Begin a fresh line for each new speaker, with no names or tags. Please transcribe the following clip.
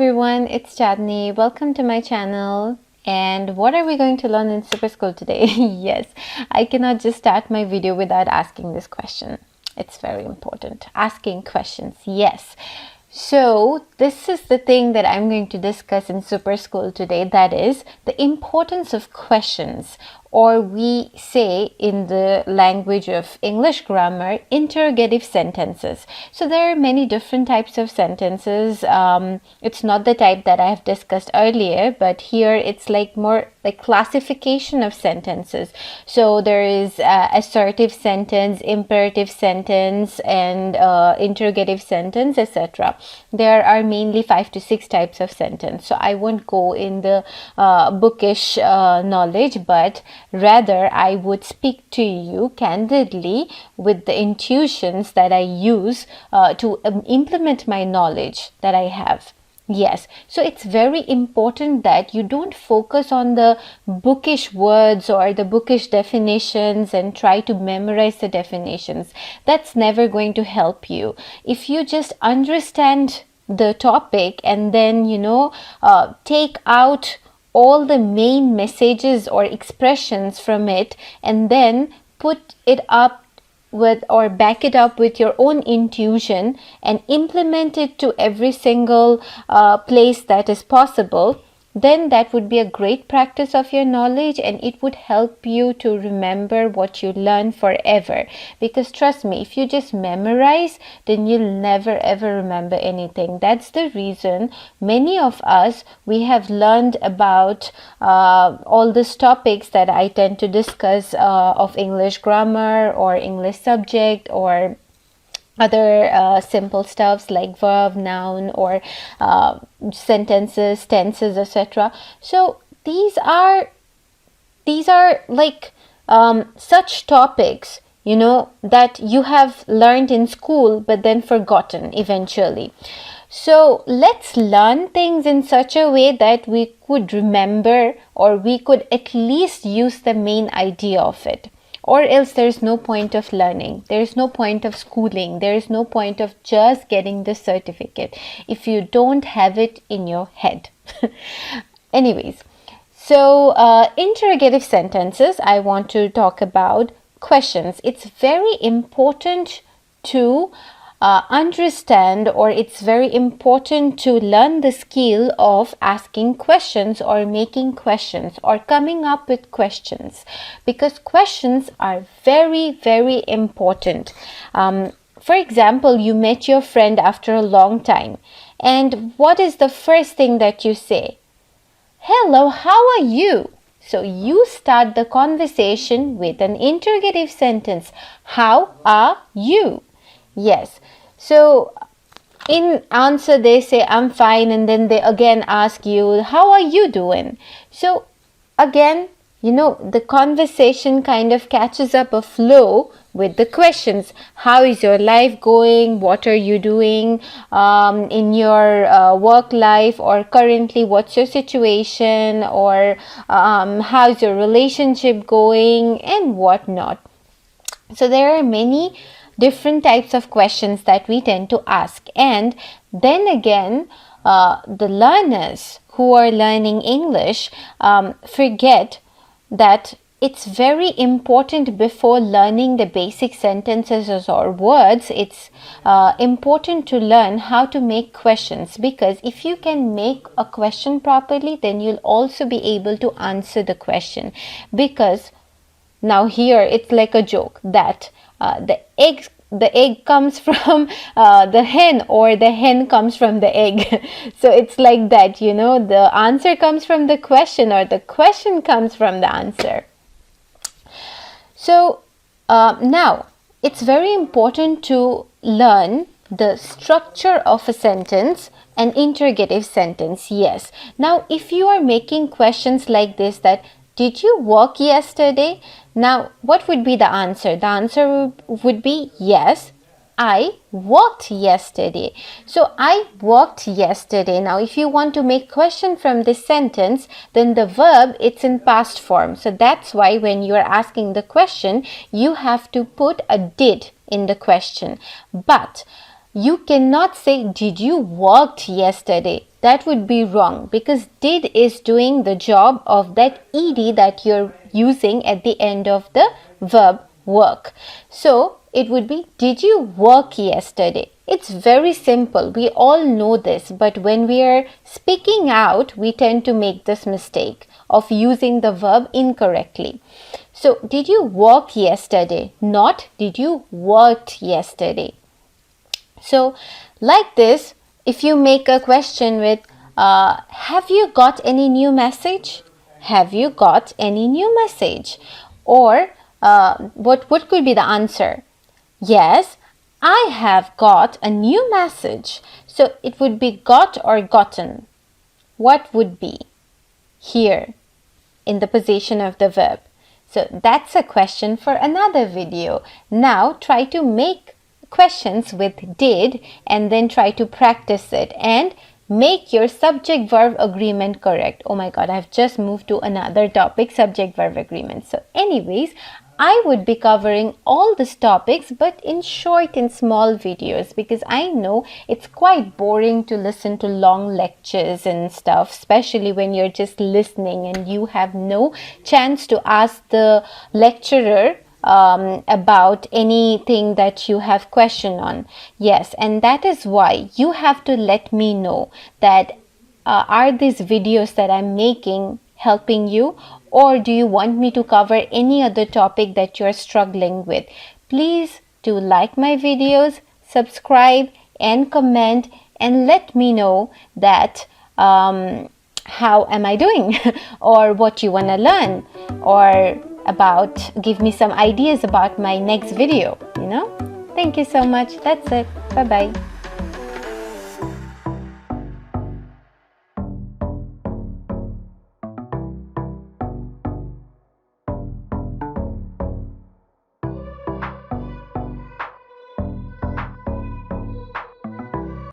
everyone, it's Chandni. Welcome to my channel. And what are we going to learn in Super School today? Yes, I cannot just start my video without asking this question. It's very important. Asking questions, yes. So this is the thing that I'm going to discuss in Super School today, that is the importance of questions, or we say in the language of English grammar, interrogative sentences. So there are many different types of sentences. It's not the type that I have discussed earlier, but here it's like more like classification of sentences. So there is assertive sentence, imperative sentence, and interrogative sentence, etc. There are mainly 5 to 6 types of sentence. So I won't go in the bookish knowledge, but rather I would speak to you candidly with the intuitions that I use to implement my knowledge that I have. Yes, so it's very important that you don't focus on the bookish words or the bookish definitions and try to memorize the definitions. That's never going to help you. If you just understand the topic and then, take out all the main messages or expressions from it and then put it up with or back it up with your own intuition and implement it to every single place that is possible, then that would be a great practice of your knowledge and it would help you to remember what you learn forever. Because trust me, if you just memorize, then you'll never ever remember anything. That's the reason many of us, we have learned about all these topics that I tend to discuss of English grammar or English subject or other simple stuffs like verb, noun, or sentences, tenses, etc. So these are like such topics, that you have learned in school but then forgotten eventually. So let's learn things in such a way that we could remember, or we could at least use the main idea of it. Or else there's no point of learning. There's no point of schooling. There's no point of just getting the certificate if you don't have it in your head. Anyways, so interrogative sentences, I want to talk about questions. It's very important to understand, or it's very important to learn the skill of asking questions or making questions or coming up with questions, because questions are very, very important. For example, you met your friend after a long time, and what is the first thing that you say? Hello, how are you? So you start the conversation with an interrogative sentence. How are you? Yes. So in answer they say I'm fine, and then they again ask you, how are you doing? So again, the conversation kind of catches up a flow with the questions. How is your life going? What are you doing in your work life, or currently what's your situation, or how's your relationship going, and whatnot. So there are many different types of questions that we tend to ask. And then again, the learners who are learning English forget that it's very important before learning the basic sentences or words. It's important to learn how to make questions, because if you can make a question properly, then you'll also be able to answer the question. Because now here it's like a joke that the egg comes from the hen, or the hen comes from the egg. So it's like that, the answer comes from the question, or the question comes from the answer. So now it's very important to learn the structure of a sentence, an interrogative sentence. Yes. Now if you are making questions like this, that did you work yesterday? Now, what would be the answer? The answer would be yes, I worked yesterday. So, I worked yesterday. Now, if you want to make question from this sentence, then the verb, it's in past form. So, that's why when you are asking the question, you have to put a did in the question. But you cannot say, did you worked yesterday? that would be wrong because did is doing the job of that ed that you're using at the end of the verb work. So it would be, did you work yesterday? It's very simple. We all know this, but when we are speaking out, we tend to make this mistake of using the verb incorrectly. So, did you work yesterday? Not, did you worked yesterday? So, like this, if you make a question with, have you got any new message? Have you got any new message? Or, what could be the answer? Yes, I have got a new message. So, it would be got or gotten. What would be here in the position of the verb? So that's a question for another video. Now try to make questions with did and then try to practice it and make your subject verb agreement correct. Oh my god, I've just moved to another topic, subject verb agreement. So anyways, I would be covering all these topics but in short and small videos because I know it's quite boring to listen to long lectures and stuff, especially when you're just listening and you have no chance to ask the lecturer about anything that you have question on. Yes, and that is why you have to let me know that are these videos that I'm making helping you, or do you want me to cover any other topic that you're struggling with? Please do like my videos, subscribe and comment and let me know that how am I doing or what you want to learn, or about give me some ideas about my next video, you know. Thank you so much. That's it. Bye bye.